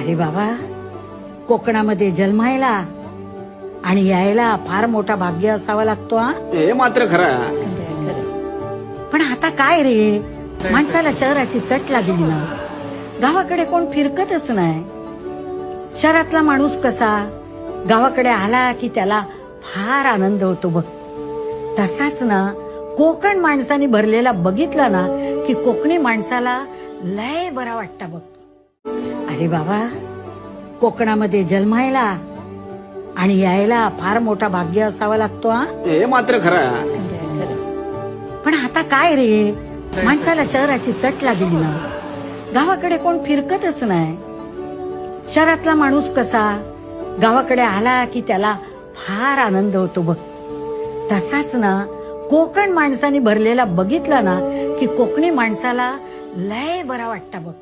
अरे बाबा, कोकणामध्ये जन्मायला आणि यायला फार मोठा भाग्य असावा लागतो हा. हे मात्र खरं. पण आता काय रे, माणसाला शहराची चट लागली ना. गावाकडे कोण फिरकतच नाही. शहरातला माणूस कसा गावाकडे आला की त्याला फार आनंद होतो बघ. तसाच ना कोकण माणसाने भरलेला बघितला ना की कोकणी माणसाला लय बरा वाटता बघ. अरे बाबा, कोकणामध्ये जन्मायला आणि यायला फार मोठा भाग्य असावा लागतो हा. हे मात्र खरं. पण आता काय रे, माणसाला शहराची चट लागली ना. गावाकडे कोण फिरकतच नाही. शहरातला माणूस कसा गावाकडे आला की त्याला फार आनंद होतो बघ. तसाच ना कोकण माणसाने भरलेला बघितला ना की कोकणी माणसाला लय बरा वाटता बघ.